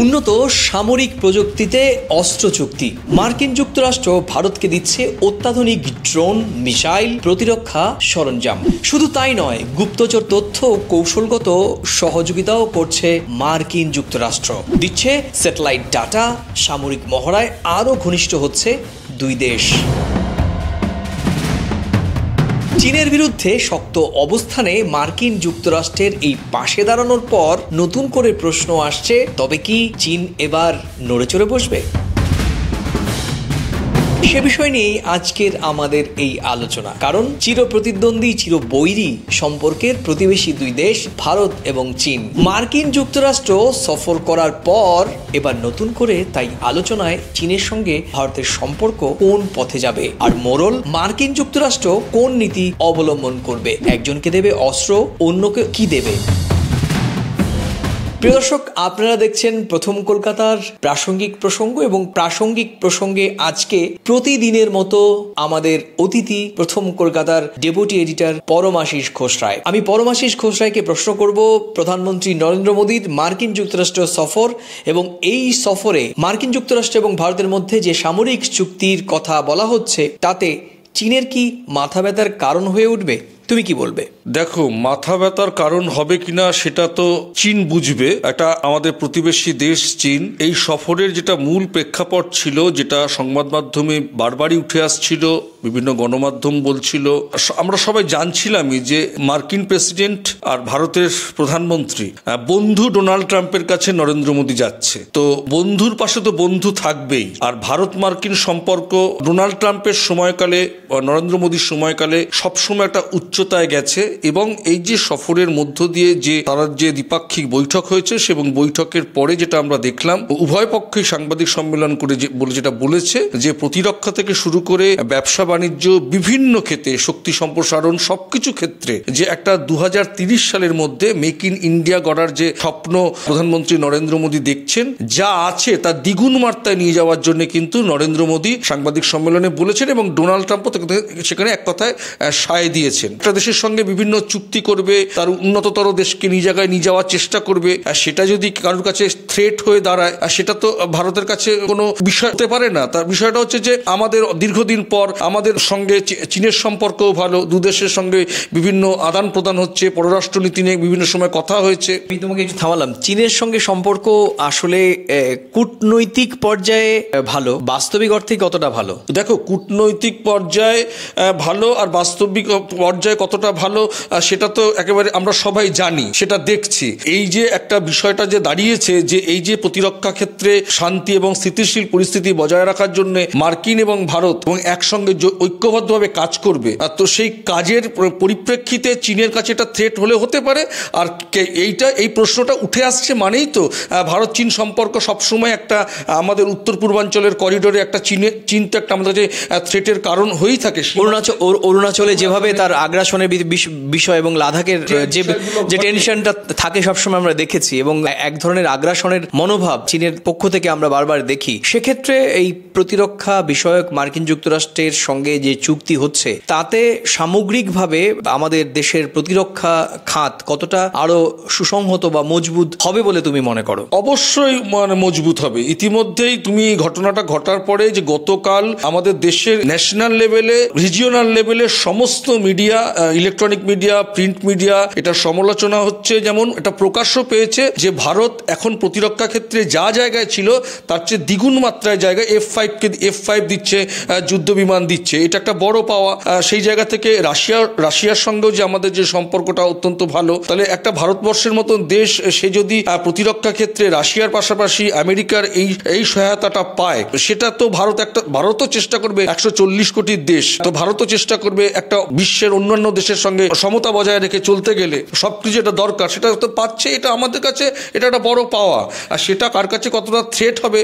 উন্নত সামরিক প্রযুক্তিতে অস্ত্র চুক্তি। মার্কিন যুক্তরাষ্ট্র ভারতকে দিচ্ছে অত্যাধুনিক ড্রোন, মিসাইল, প্রতিরক্ষা সরঞ্জাম। শুধু তাই নয়, গুপ্তচর তথ্য ও কৌশলগত সহযোগিতাও করছে মার্কিন যুক্তরাষ্ট্র। দিচ্ছে স্যাটেলাইট ডাটা। সামরিক মহড়ায় আরও ঘনিষ্ঠ হচ্ছে দুই দেশ। চীনের বিরুদ্ধে শক্ত অবস্থানে মার্কিন যুক্তরাষ্ট্রের এই পাশে দাঁড়ানোর পর নতুন করে প্রশ্ন আসছে, তবে কি চীন এবার নড়ে চড়ে বসবে? সে বিষয় নিয়েই আজকের আমাদের এই আলোচনা। কারণ চিরপ্রতিদ্বন্দ্বী, চিরবৈরী সম্পর্কের প্রতিবেশী দুই দেশ ভারত এবং চীন মার্কিন যুক্তরাষ্ট্র সফর করার পর এবার নতুন করে তাই আলোচনায় চীনের সঙ্গে ভারতের সম্পর্ক কোন পথে যাবে, আর মোড়ল মার্কিন যুক্তরাষ্ট্র কোন নীতি অবলম্বন করবে। একজনকে দেবে অস্ত্র, অন্যকে কি দেবে? প্রিয় দর্শক, আপনারা দেখছেন প্রথম কলকাতার প্রাসঙ্গিক প্রসঙ্গ, এবং প্রাসঙ্গিক প্রসঙ্গে আজকে প্রতিদিনের মতো আমাদের অতিথি প্রথম কলকাতার ডেপুটি এডিটর পরমাশিস ঘোষ রায়। আমি পরমাশিস ঘোষ রায়কে প্রশ্ন করব প্রধানমন্ত্রী নরেন্দ্র মোদীর মার্কিন যুক্তরাষ্ট্র সফর, এবং এই সফরে মার্কিন যুক্তরাষ্ট্র এবং ভারতের মধ্যে যে সামরিক চুক্তির কথা বলা হচ্ছে তাতে চীনের কি মাথা ব্যথার কারণ হয়ে উঠবে? তুমি কি বলবে? দেখো, মাথা ব্যথার কারণ হবে কিনা সেটা তো চীন বুঝবে। এটা আমাদের প্রতিবেশী দেশ চীন। এই সফরের যেটা মূল প্রেক্ষাপট ছিল, যেটা সংবাদ মাধ্যমে বারবারই উঠে আসছিল, বিভিন্ন গণমাধ্যম বলছিল, আমরা সবাই জানছিলামই যে মার্কিন প্রেসিডেন্ট আর ভারতের প্রধানমন্ত্রী বন্ধু ডোনাল্ড ট্রাম্পের কাছে নরেন্দ্র মোদী যাচ্ছে। তো বন্ধুর পাশে তো বন্ধু থাকবেই। আর ভারত মার্কিন সম্পর্ক ডোনাল্ড ট্রাম্পের সময়কালে, নরেন্দ্র মোদীর সময়কালে সবসময় একটা উচ্চতায় গেছে, এবং এই যে সফরের মধ্য দিয়ে যে তার যে দ্বিপাক্ষিক বৈঠক হয়েছে, এবং বৈঠকের পরে যেটা আমরা দেখলাম, উভয় পক্ষই সাংবাদিক সম্মেলন করে যেটা বলেছে যে প্রতিরক্ষা থেকে শুরু করে ব্যবসা বাণিজ্য, বিভিন্ন ক্ষেত্রে শক্তি সম্প্রসারণ, সবকিছু ক্ষেত্রে যে একটা 2030 সালের মধ্যে মেক ইন ইন্ডিয়া গড়ার যে স্বপ্ন প্রধানমন্ত্রী নরেন্দ্র মোদী দেখছেন, যা আছে তা দ্বিগুণ মাত্রায় নিয়ে যাওয়ার জন্য কিন্তু নরেন্দ্র মোদী সাংবাদিক সম্মেলনে বলেছেন, এবং ডোনাল্ড ট্রাম্প সেখানে এক কথায় সায় দিয়েছেন। একটা দেশের সঙ্গে বিভিন্ন চুক্তি করবে, তার উন্নততর দেশকে নিয়ে জায়গায় নিয়ে যাওয়ার চেষ্টা করবে, আর সেটা যদি কারোর কাছে থ্রেট হয়ে দাঁড়ায়, আর সেটা তো ভারতের কাছে কোনো বিষয় হতে পারে না। তার বিষয়টা হচ্ছে যে আমাদের দীর্ঘদিন পর আমাদের সঙ্গে চীনের সম্পর্কও ভালো, দু দেশের সঙ্গে বিভিন্ন আদান প্রদান হচ্ছে, পররাষ্ট্রনীতি নিয়ে বিভিন্ন সময় কথা হয়েছে। আমি তোমাকে একটু থামালাম। চীনের সঙ্গে সম্পর্ক আসলে কূটনৈতিক পর্যায়ে ভালো, বাস্তবিক অর্থে কতটা ভালো? দেখো, কূটনৈতিক পর্যায়ে ভালো, আর বাস্তবিক পর্যায়ে কতটা ভালো সেটা তো একেবারে আমরা সবাই জানি, সেটা দেখছি। এই যে একটা বিষয়টা যে দাঁড়িয়েছে, যে এই যে প্রতিরক্ষা ক্ষেত্রে শান্তি এবং স্থিতিশীল পরিস্থিতি বজায় রাখার জন্য মার্কিন এবং ভারত এবং একসঙ্গে ঐক্যবদ্ধভাবে কাজ করবে, তো সেই কাজের পরিপ্রেক্ষিতে চীনের কাছে এটা থ্রেট হলে হতে পারে। আর এই প্রশ্নটা উঠে আসছে মানেই তো ভারত চীন সম্পর্ক সবসময় একটা আমাদের উত্তর পূর্বাঞ্চলের করিডোরে একটা চীন তো একটা আমাদের যে থ্রেটের কারণ হয়েই থাকে। অরুণাচলে যেভাবে তার আগ্রাসনের বিষয় এবং লাদাখের যে টেনশনটা থাকে সবসময় আমরা দেখেছি, এবং এক ধরনের আগ্রাসনের মনোভাব চীনের পক্ষ থেকে আমরা বারবার দেখি। সেক্ষেত্রে এই প্রতিরক্ষা বিষয়ক মার্কিন যুক্তরাষ্ট্রের সঙ্গে যে চুক্তি হচ্ছে, তাতে সামগ্রিকভাবে আমাদের দেশের প্রতিরক্ষা খাত কতটা আরো সুসংহত বা মজবুত হবে বলে তুমি মনে করো? অবশ্যই মজবুত হবে। ইতিমধ্যেই তুমি ঘটনাটা ঘটার পরে যে গতকাল আমাদের দেশের ন্যাশনাল লেভেলে, রিজিওনাল লেভেলে সমস্ত media, electronic media, print media, এটা সমালোচনা হচ্ছে। যেমন এটা প্রকাশ্য পেয়েছে যে ভারত এখন প্রতিরক্ষা ক্ষেত্রে যা জায়গায় ছিল তার চেয়ে দ্বিগুণ মাত্রায় জায়গায় F5 দিচ্ছে, যুদ্ধ বিমান দিচ্ছে। এটা একটা বড় পাওয়া। সেই জায়গা থেকে রাশিয়ার সঙ্গেও যে আমাদের যে সম্পর্কটা অত্যন্ত ভালো, তাহলে একটা ভারতবর্ষের মতন দেশ সে যদি প্রতিরক্ষা ক্ষেত্রে রাশিয়ার পাশাপাশি আমেরিকার এই সহায়তাটা পায়, সেটা তো ভারতও চেষ্টা করবে, 140 কোটির দেশ, তো ভারতও চেষ্টা করবে একটা বিশ্বের অন্যান্য দেশের সঙ্গে সমতা বজায় রেখে চলতে গেলে সবকিছু যেটা দরকার সেটা তো পাচ্ছে। এটা আমাদের কাছে এটা একটা বড় পাওয়া। আর সেটা কার কাছে কতটা থ্রেট হবে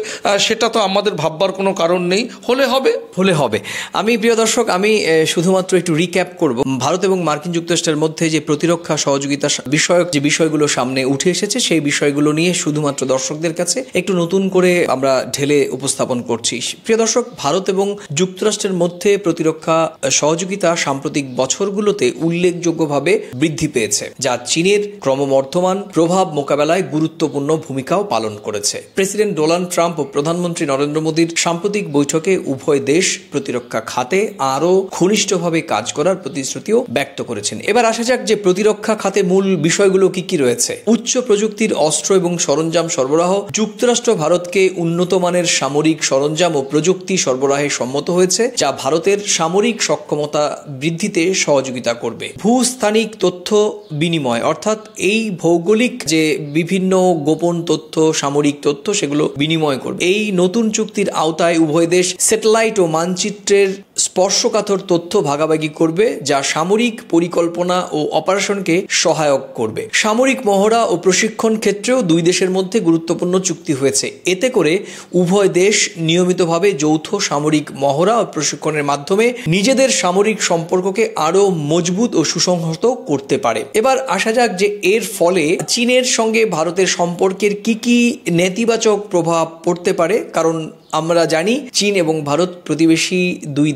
সেটা তো আমাদের ভাববার কোনো কারণ নেই। হলে হবে। আমি প্রিয় দর্শক, আমি শুধুমাত্র একটু রিক্যাপ করব। ভারত এবং মার্কিন যুক্তরাষ্ট্রের মধ্যে যে প্রতিরক্ষা সহযোগিতা বিষয়ক যে বিষয়গুলো সামনে উঠে এসেছে, সেই বিষয়গুলো নিয়ে শুধুমাত্র দর্শকদের কাছে একটু নতুন করে আমরা ঢেলে উপস্থাপন করছি। প্রিয় দর্শক, ভারত এবং যুক্তরাষ্ট্রের মধ্যে প্রতিরক্ষা সহযোগিতা সাম্প্রতিক বছরগুলোতে উল্লেখযোগ্যভাবে বৃদ্ধি পেয়েছে, যা চীনের ক্রমবর্ধমান প্রভাব মোকাবেলায় গুরুত্বপূর্ণ ভূমিকাও পালন করেছে। প্রেসিডেন্ট ডোনাল্ড ট্রাম্প ও প্রধানমন্ত্রী নরেন্দ্র মোদীর সাম্প্রতিক বৈঠকে উভয় দেশ প্রতিরক্ষা খাতে আরও ঘনিষ্ঠভাবে কাজ করার প্রতিশ্রুতিও ব্যক্ত করেছেন। এবার আসা যাক যে প্রতিরক্ষা খাতে মূল বিষয়গুলো কি কি রয়েছে। উচ্চ প্রযুক্তির অস্ত্র এবং সরঞ্জাম সরবরাহ। যুক্তরাষ্ট্র ভারতকে উন্নত মানের সামরিক সরঞ্জাম ও প্রযুক্তি সরবরাহে সম্মত হয়েছে, যা ভারতের সামরিক সক্ষমতা বৃদ্ধিতে সহযোগিতা করবে। ভূস্থানিক তথ্য বিনিময়, অর্থাৎ এই ভৌগোলিক যে বিভিন্ন গোপন তথ্য, সামরিক তথ্য, সেগুলো বিনিময় করবে। এই নতুন চুক্তির আওতায় উভয় দেশ স্যাটেলাইট ও মানচিত্রের স্পর্শকাতর তথ্য ভাগাভাগি করবে, যা সামরিক পরিকল্পনা ও অপারেশনকে সহায়ক করবে। সামরিক মহড়া ও প্রশিক্ষণ ক্ষেত্রেও দুই দেশের মধ্যে গুরুত্বপূর্ণ চুক্তি হয়েছে। এতে করে উভয় দেশ নিয়মিতভাবে যৌথ সামরিক মহড়া ও প্রশিক্ষণের মাধ্যমে নিজেদের সামরিক সম্পর্ককে আরও মজবুত ও সুসংহত করতে পারে। এবার আসা যাক যে এর ফলে চীনের সঙ্গে ভারতের সম্পর্কের কি কি নেতিবাচক প্রভাব পড়তে পারে। কারণ আমরা জানি চীন এবং ভারত প্রতিবেশী দুই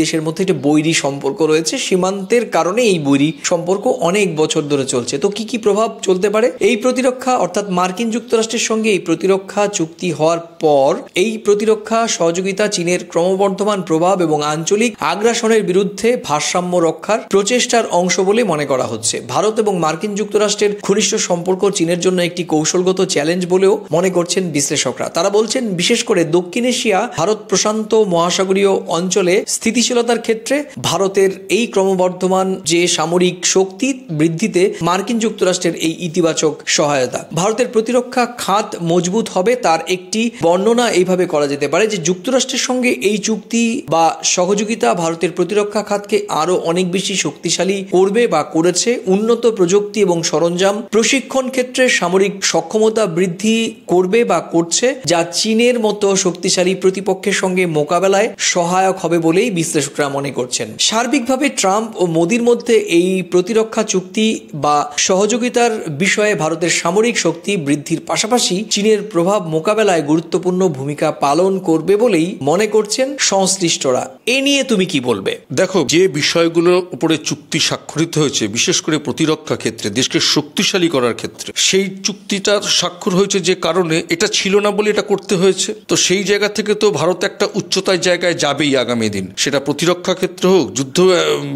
দেশের মধ্যে একটা বৈরী সম্পর্ক রয়েছে। সীমান্তের কারণে এই বৈরী সম্পর্ক অনেক বছর ধরে চলছে। তো কি কি প্রভাব চলতে পারে এই প্রতিরক্ষা, অর্থাৎ মার্কিন যুক্তরাষ্ট্রের সঙ্গে এই প্রতিরক্ষা চুক্তি হওয়ার পর এই প্রতিরক্ষা সহযোগিতা চীনের ক্রমবর্ধমান প্রভাব এবং আঞ্চলিক আগ্রাসনের বিরুদ্ধে ভারসাম্য রক্ষার প্রচেষ্টার অংশ বলে মনে করা হচ্ছে। ভারত এবং মার্কিন যুক্তরাষ্ট্রের ঘনিষ্ঠ সম্পর্ক চীনের জন্য একটি কৌশলগত চ্যালেঞ্জ বলেও মনে করছেন বিশ্লেষকরা। তারা বলছেন, বিশেষ করে দক্ষিণ এশিয়া, ভারত প্রশান্ত মহাসাগরীয় অঞ্চলে স্থিতিশীলতার ক্ষেত্রে ভারতের এই ক্রমবর্ধমান যে সামরিক শক্তি বৃদ্ধিতে মার্কিন যুক্তরাষ্ট্রের এই ইতিবাচক সহায়তা। ভারতের প্রতিরক্ষা খাত মজবুত হবে তার একটি বর্ণনা এইভাবে করা যেতে পারে যে যুক্তরাষ্ট্রের সঙ্গে এই চুক্তি বা সহযোগিতা ভারতের প্রতিরক্ষা খাতকে আরো অনেক বেশি শক্তিশালী করবে বা করেছে। উন্নত প্রযুক্তি এবং সরঞ্জাম, প্রশিক্ষণ ক্ষেত্রে সামরিক সক্ষমতা বৃদ্ধি করবে বা করছে, যা চীনের মতো শক্তিশালী প্রতিপক্ষের সঙ্গে মোকাবেলায় সহায়ক হবে বলেই বিশ্লেষকরা মনে করছেন। সার্বিকভাবে ট্রাম্প ও মোদির মধ্যে এই প্রতিরক্ষা চুক্তি বা সহযোগিতার বিষয়ে ভারতের সামরিক শক্তি বৃদ্ধির পাশাপাশি চীনের প্রভাব মোকাবেলায় গুরুত্বপূর্ণ ভূমিকা পালন করবে বলেই মনে করছেন সংশ্লিষ্টরা। এ নিয়ে তুমি কি বলবে? দেখো, যে বিষয়গুলোর উপরে চুক্তি স্বাক্ষরিত হয়েছে, বিশেষ করে প্রতিরক্ষা ক্ষেত্রে দেশকে শক্তিশালী করার ক্ষেত্রে, সেই চুক্তিটা স্বাক্ষর হয়েছে যে কারণে, এটা ছিল না বলে এটা করতে হয়েছে। তো সেই জায়গা থেকে তো ভারত একটা উচ্চতার জায়গায় যাবেই আগামী দিন, সেটা প্রতিরক্ষা ক্ষেত্রে হোক, যুদ্ধ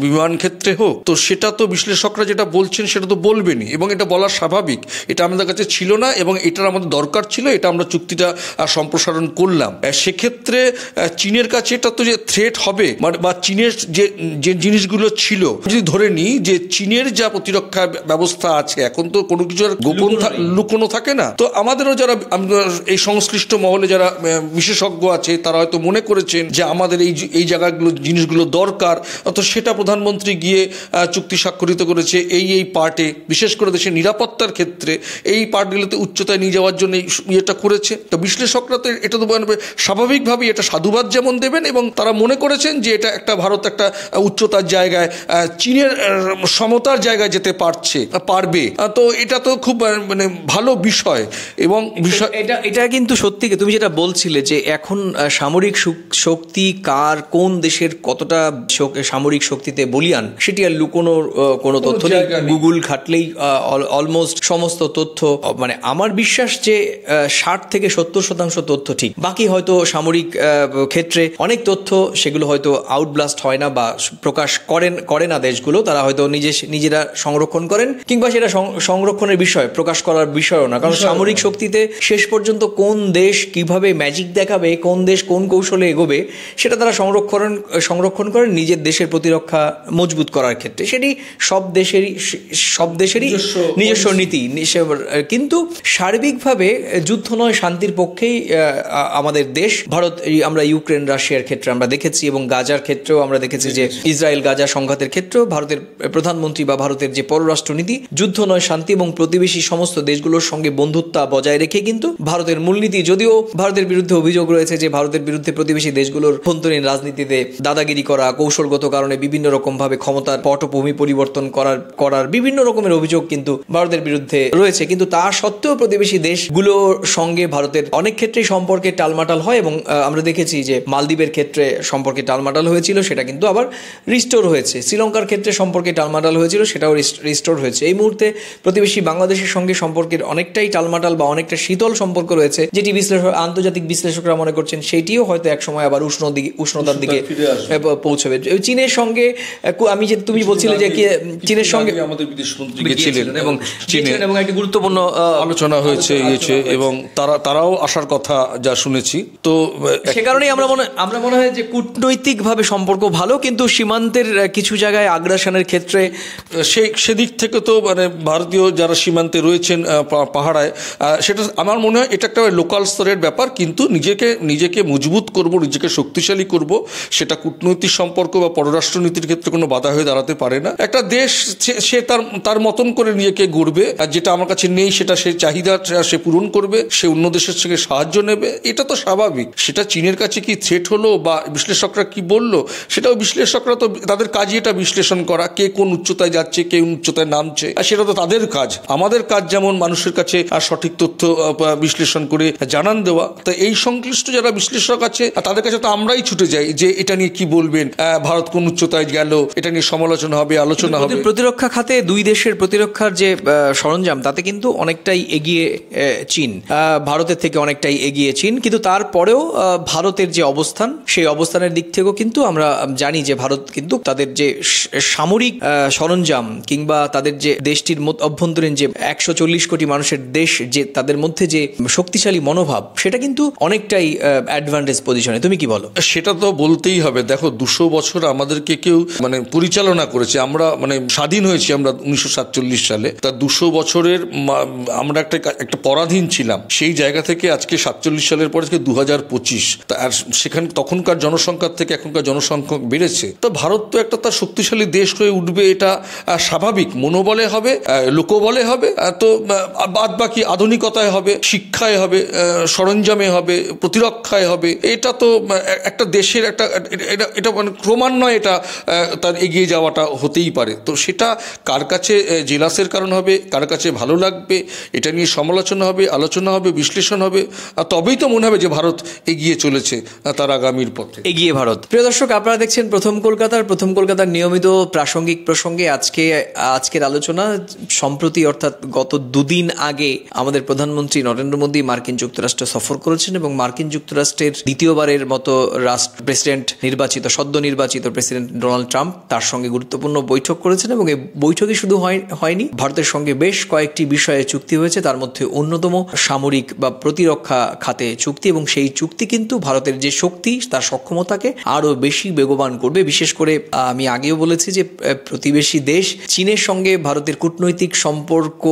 বিমান ক্ষেত্রে হোক। তো সেটা তো বিশ্লেষকরা যেটা বলছেন সেটা তো বলবেনই, এবং এটা বলা স্বাভাবিক। এটা আমাদের কাছে ছিল না এবং এটার আমাদের দরকার ছিল, এটা আমরা চুক্তিটা সম্প্রসারণ করলাম। সেক্ষেত্রে চীনের কাছে এটা তো যে থ্রেট হবে, বা চীনের যে জিনিসগুলো ছিল, যদি ধরে নিই যে চীনের যা প্রতিরক্ষা ব্যবস্থা আছে, এখন তো কোনো কিছু গোপন লুকোনো থাকে না। তো আমাদেরও যারা এই সংশ্লিষ্ট মহলে যারা বিশেষজ্ঞ আছে, তারা হয়তো মনে করেছেন যে আমাদের এই জায়গাগুলো জিনিসগুলো দরকার। তো সেটা প্রধানমন্ত্রী গিয়ে চুক্তি স্বাক্ষরিত করেছে এই পার্টে, বিশেষ করে দেশের নিরাপত্তার ক্ষেত্রে এই পার্টগুলোতে উচ্চতায় নিয়ে যাওয়ার জন্য ইয়েটা করেছে। তো বিশ্লেষকরা তো এটা তো স্বাভাবিকভাবেই এটা সাধুবাদ যেমন দেবেন, এবং তারা মনে করেছেন যে এটা একটা ভারত একটা উচ্চতার জায়গায়, চীনের সমতার জায়গায় যেতে পারবে। তো এটা তো খুব মানে ভালো বিষয়। এবং এটা কিন্তু সত্যি, তুমি যেটা বলছিলে যে এখন সামরিক শক্তি কার, কোন দেশের কতটা সামরিক শক্তিতে বলিয়ান, সেটি আর লুকোনোর কোনো তথ্য নেই। গুগল ঘাটলেই অলমোস্ট সমস্ত তথ্য, মানে আমার বিশ্বাস যে 60 থেকে 70% তথ্য ঠিক। বাকি হয়তো সামরিক ক্ষেত্রে অনেক তথ্য সেগুলো হয়তো আউটব্লাস্ট হয় না বা প্রকাশ করে না দেশগুলো, তারা হয়তো নিজেরা সংরক্ষণ করেন, কিংবা সেটা সংরক্ষণের বিষয়, প্রকাশ করার বিষয়ও না। কারণ সামরিক শক্তিতে শেষ পর্যন্ত কোন দেশ কিভাবে ম্যাজিক দেখাবে, কোন দেশ কোন কৌশলে এগোবে, সেটা তারা সংরক্ষণ করেন নিজের দেশের প্রতিরক্ষা মজবুত করার ক্ষেত্রে। সেটি সব দেশেরই নিজস্ব নীতি। কিন্তু সার্বিকভাবে যুদ্ধ নয়, শান্তির পক্ষেই আমাদের দেশ ভারত। আমরা ইউক্রেন রাশিয়ার ক্ষেত্রে আমরা দেখেছি, এবং গাজার ক্ষেত্রেও আমরা দেখেছি যে ইসরায়েল গাজা সংঘাতের ক্ষেত্রেও ভারতের প্রধানমন্ত্রী বা ভারতের যে পররাষ্ট্রনীতি, যুদ্ধ নয় শান্তি, এবং প্রতিবেশী সমস্ত দেশগুলোর সঙ্গে বন্ধুত্ব বজায় রেখে কিন্তু ভারতের মূলনীতি। যদিও ভারতের বিরুদ্ধে অভিযোগ রয়েছে যে ভারতের বিরুদ্ধে প্রতিবেশী দেশগুলোর অভ্যন্তরীণ রাজনীতিতে দাদাগিরি করা, কৌশলগত কারণে বিভিন্ন রকম ভাবে ক্ষমতার পটভূমি পরিবর্তন করার বিভিন্ন রকমের অভিযোগ কিন্তু ভারতের বিরুদ্ধে রয়েছে। কিন্তু তা সত্ত্বেও প্রতিবেশী দেশগুলোর সঙ্গে ভারতের অনেক ক্ষেত্রেই সম্পর্কে টালমাটাল হয় এবং আমরা দেখেছি যে মালদ্বীপের ক্ষেত্রে সম্পর্কে টালমাটাল হয়েছিল, সেটা কিন্তু আবার রিস্টোর হয়েছে। শ্রীলঙ্কার ক্ষেত্রে সম্পর্কে টালমাটাল হয়েছিল, সেটাও রিস্টোর হয়েছে। এই মুহূর্তে প্রতিবেশী বাংলাদেশের সঙ্গে সম্পর্কের অনেকটাই টালমাটাল বা অনেকটা শীতল সম্পর্ক রয়েছে, যেটি আন্তর্জাতিক বিশ্লেষকরা মনে করছেন সেইটিও হয়তো একসময় আবার উষ্ণতার দিকে পৌঁছবে। চীনের সঙ্গে তুমি বলছিলে যে চীনের সঙ্গে আমাদের বিদেশমন্ত্রী গেছিলেন এবং একটি গুরুত্বপূর্ণ আলোচনা হয়েছে এবং তারাও আসার কথা যা শুনেছি। তো সে কারণেই আমরা মনে হয় যে কূটনৈতিকভাবে সম্পর্ক ভালো, কিন্তু সীমান্তের কিছু জায়গায় আগ্রাসনের ক্ষেত্রে সেদিক থেকে তো মানে ভারতীয় যারা সীমান্তে রয়েছেন পাহাড়ায়, সেটা আমার মনে হয় এটা একটা লোকাল স্তরের ব্যাপার। কিন্তু নিজেকে মজবুত করব, নিজেকে শক্তিশালী করব, সেটা কূটনৈতিক সম্পর্ক বা পররাষ্ট্রনীতির ক্ষেত্রে কোনো বাধা হয়ে দাঁড়াতে পারে না। একটা দেশ সে তার মতন করে নিজেকে গড়বে, আর যেটা আমার কাছে নেই সেটা সে চাহিদা সে পূরণ করবে, সে অন্য দেশের থেকে সাহায্য নেবে, এটা তো স্বাভাবিক। সেটা চীনের কাছে কি থ্রেট হলো বা বিশ্লেষকরা কি বললো, সেটাও বিশ্লেষকরা তো তাদের কাজই এটা বিশ্লেষণ করা, কে কোন উচ্চতায় যাচ্ছে, কে উচ্চতায় নামছে, আর সেটা তো তাদের কাজ। আমাদের কাজ যেমন মানুষের কাছে সঠিক তথ্য বিশ্লেষণ করে জানান দেওয়া। তো এই সংশ্লিষ্ট যারা বিশ্লেষক আছে তাদের কাছে তো আমরাই ছুটে যাই যে এটা নিয়ে কি বলবেন, ভারত কোন উচ্চতায় গেল, এটা নিয়ে সমালোচনা হবে, আলোচনা হবে। প্রতিরক্ষা খাতে দুই দেশের প্রতিরক্ষার যে সরঞ্জাম তাতে কিন্তু অনেকটাই এগিয়ে চীন, ভারতের থেকে অনেকটাই এগিয়ে চীন। কিন্তু তারপরেও ভারতের যে অবস্থান, সেই অবস্থানের দিক থেকেও কিন্তু আমরা জানি যে ভারত কিন্তু তাদের যে সামরিক সরঞ্জাম কিংবা তাদের যে দেশটির অভ্যন্তরীণ যে 140 কোটি মানুষের দেশ, যে তাদের মধ্যে যে শক্তিশালী মনোভাব, সেটা কিন্তু অনেকটাই অ্যাডভান্টেজ পজিশনে। তুমি কি বলো? সেটা তো বলতেই হবে। দেখো 200 বছর আমাদেরকে কেউ মানে পরিচালনা করেছে, আমরা মানে স্বাধীন হয়েছি আমরা 1947 সালে। তা 200 বছরের আমরা একটা পরাধীন ছিলাম। সেই জায়গা থেকে আজকে 47 সালের পর আজকে 2025, আর সেখানে তখনকার জনসংখ্যার থেকে এখনকার জনসংখ্যা বেড়েছে। তো ভারত তো একটা তার শক্তিশালী দেশ হয়ে উঠবে, এটা স্বাভাবিক। মনোবলে হবে, লোকবলে হবে, তো বাদ বাকি আধুনিকতায় হবে, শিক্ষায় হবে, সরঞ্জামে হবে, প্রতিরক্ষায় হবে। এটা তো একটা দেশের এটা মানে ক্রমান্বয়ে এটা তার এগিয়ে যাওয়াটা হতেই পারে। তো সেটা কার কাছে জেলাসের কারণ হবে, কার কাছে ভালো লাগবে, এটা নিয়ে সমালোচনা হবে, আলোচনা হবে, বিশ্লেষণ হবে, তবেই তো মনে হবে যে ভারত এগিয়ে চলেছে তার আগামীর পথে। এগিয়ে ভারত। প্রিয় দর্শক, আপনারা দেখছেন প্রথম কলকাতার নিয়মিত প্রাসঙ্গিক প্রসঙ্গে আজকের আলোচনা। সম্প্রতি অর্থাৎ গত 2 দিন আগে আমাদের প্রধানমন্ত্রী নরেন্দ্র মোদী মার্কিন যুক্তরাষ্ট্র সফর করেছেন এবং মার্কিন যুক্তরাষ্ট্রের দ্বিতীয়বারের মতো সদ্য নির্বাচিত প্রেসিডেন্ট ডোনাল্ড ট্রাম্প তার সঙ্গে গুরুত্বপূর্ণ বৈঠক করেছেন এবং এই বৈঠকে শুধু হয়নি, ভারতের সঙ্গে বেশ কয়েকটি বিষয়ে চুক্তি হয়েছে। তার মধ্যে অন্যতম সামরিক বা প্রতিরক্ষা খাতে চুক্তি, এবং সেই চুক্তি কিন্তু ভারতের যে শক্তি, তার সক্ষমতাকে আরো বেশি বেগবান করবে। বিশেষ করে আমি আগেও বলেছি যে প্রতিবেশী দেশ চীনের সঙ্গে ভারতের কূটনৈতিক সম্পর্ক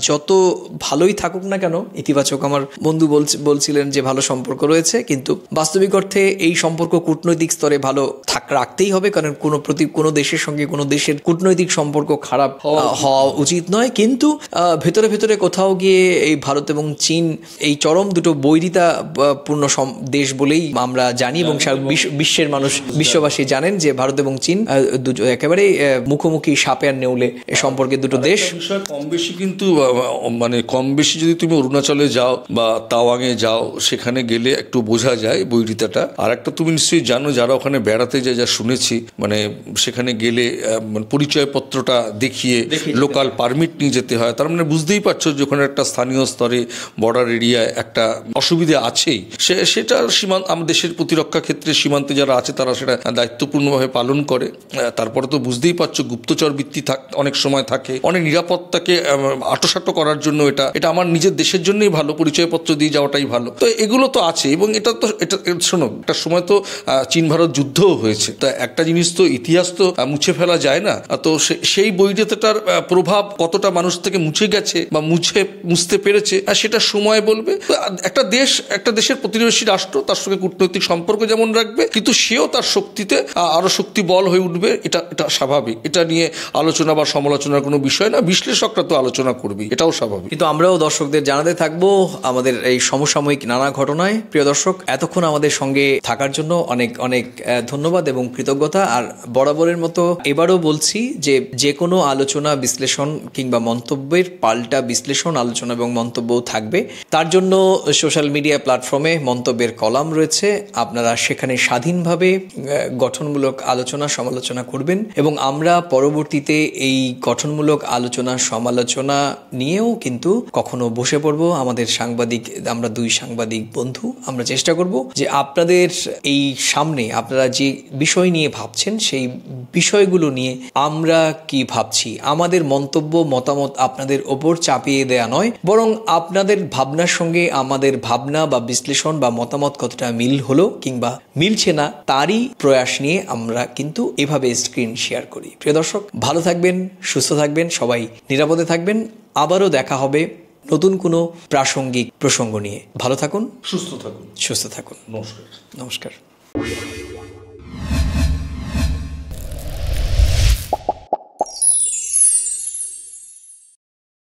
যত ভালোই থাকুক না কেন, ইতিবাচক, আমার বন্ধু বলছিলেন যে ভালো সম্পর্ক রয়েছে, কিন্তু বাস্তবিক অর্থে এই সম্পর্ক কূটনৈতিক স্তরে ভালো রাখতেই হবে, কারণ কোনো দেশের সঙ্গে কোনো দেশের কূটনৈতিক সম্পর্ক খারাপ হওয়া উচিত নয়। কিন্তু ভেতরে কোথাও গিয়ে এই ভারত এবং চীন এই চরম দুটো বৈরিতা পূর্ণ দেশ বলেই আমরা জানি, এবং বিশ্বের মানুষ, বিশ্ববাসী জানেন যে ভারত এবং চীন একেবারে মুখোমুখি সাপে আর নেউলে সম্পর্কে দুটো দেশ। কম বেশি কিন্তু মানে কম বেশি যদি তুমি অরুণাচলে যাও বা তাওয়াংয়ে যাও, সেখানে গেলে একটু বোঝা যায় বৈরিতাটা। আর একটা তুমি নিশ্চয়ই জানো, যারা ওখানে বেড়াতে যায়, যা শুনেছি, মানে সেখানে গেলে পরিচয়পত্রটা দেখিয়ে লোকাল পারমিট নিয়ে যেতে হয়। তার মানে বুঝতেই পারছো যে ওখানে একটা স্থানীয় স্তরে বর্ডার এরিয়ায় একটা অসুবিধা আছেই। সেটা আমাদের দেশের প্রতিরক্ষা ক্ষেত্রে সীমান্তে যারা আছে তারা সেটা দায়িত্বপূর্ণভাবে পালন করে। তারপরে তো বুঝতেই পারছো গুপ্তচর বৃত্তি অনেক সময় থাকে, অনেক নিরাপত্তাকে আটোসাটো করার জন্য এটা আমার নিজের দেশের জন্যই ভালো, পরিচয়পত্র দিয়ে যাওয়াটাই ভালো। তো এগুলো তো আছে, এবং এটা শোনো, একটা সময় তো চীন ভারত যুদ্ধও হয়েছে। তা একটা জিনিস তো ইতিহাস তো মুছে ফেলা যায় না। তো সেই বৈরিতাটার প্রভাব কতটা মানুষ থেকে মুছে গেছে বা মুছতে পেরেছে, সেটা সময় বলবে। একটা দেশের প্রতিবেশী রাষ্ট্র তার সঙ্গে কূটনৈতিক সম্পর্ক যেমন রাখবে, কিন্তু সেও তার শক্তিতে আরো শক্তি বল হয়ে উঠবে, এটা স্বাভাবিক। এটা নিয়ে আলোচনা বা সমালোচনার কোনো বিষয় না, বিশ্লেষকরা তো আলোচনা করবে, এটাও স্বাভাবিক। কিন্তু আমরাও দর্শকদের জানাতে থাকবো আমাদের এই সমসাময়িক নানা ঘটনা ঘটনায়। প্রিয় দর্শক, এতক্ষণ আমাদের সঙ্গে থাকার জন্য অনেক অনেক ধন্যবাদ এবং কৃতজ্ঞতা। আর বরাবরের মতো এবারও বলছি যে কোনো আলোচনা, বিশ্লেষণ কিংবা মন্তব্যের পাল্টা বিশ্লেষণ, আলোচনা এবং মন্তব্যও থাকবে। তার জন্য সোশ্যাল মিডিয়া প্ল্যাটফর্মে মন্তব্যের কলাম রয়েছে, আপনারা সেখানে স্বাধীনভাবে গঠনমূলক আলোচনা সমালোচনা করবেন এবং আমরা পরবর্তীতে এই গঠনমূলক আলোচনা সমালোচনা নিয়েও কিন্তু কখনো বসে পড়ব। আমাদের সাংবাদিক, আমরা দুই সাংবাদিক বন্ধু, আমরা চেষ্টা করব যে আপনাদের এই সামনে আপনারা যে বিষয় নিয়ে ভাবছেন সেই বিষয়গুলো নিয়ে আমরা কি ভাবছি, আমাদের মন্তব্য মতামত আপনাদের ওপর চাপিয়ে দেয়া নয়, বরং আপনাদের ভাবনার সঙ্গে আমাদের ভাবনা বা বিশ্লেষণ বা মতামত কতটা মিল হলো কিংবা মিলছে না তারই প্রয়াস নিয়ে আমরা কিন্তু এভাবে স্ক্রিন শেয়ার করি। প্রিয় দর্শক, ভালো থাকবেন, সুস্থ থাকবেন, সবাই নিরাপদে থাকবেন। আবারও দেখা হবে নতুন কোনো প্রাসঙ্গিক প্রসঙ্গ নিয়ে। ভালো থাকুন, সুস্থ থাকুন। সুস্থ থাকুন। নমস্কার। নমস্কার।